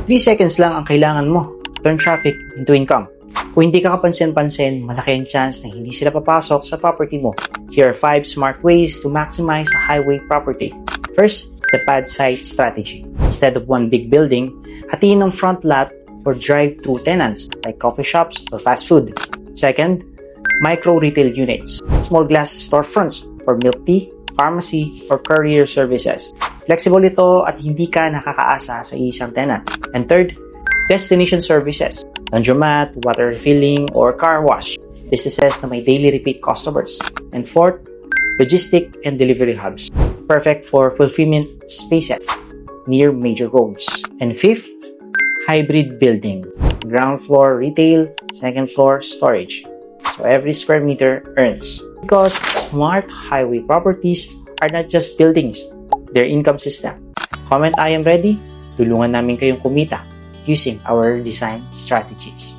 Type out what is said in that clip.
3 seconds lang ang kailangan mo. Turn traffic into income. Kung hindi ka kapansin-pansin, malaki ang chance na hindi sila papasok sa property mo. Here are 5 smart ways to maximize a highway property. First, the pad site strategy. Instead of one big building, hatiin ang front lot for drive-through tenants like coffee shops or fast food. Second, micro retail units. Small glass storefronts for milk tea, pharmacy, or courier services. Flexible ito at hindi ka nakakaasa sa isang tenant. And third, destination services. Laundromat, water refilling, or car wash. Businesses na may daily repeat customers. And fourth, logistic and delivery hubs. Perfect for fulfillment spaces near major roads. And fifth, hybrid building. Ground floor retail, second floor storage. So every square meter earns. Because smart highway properties are not just buildings, they're income system. Comment I am ready, tulungan namin kayong kumita using our design strategies.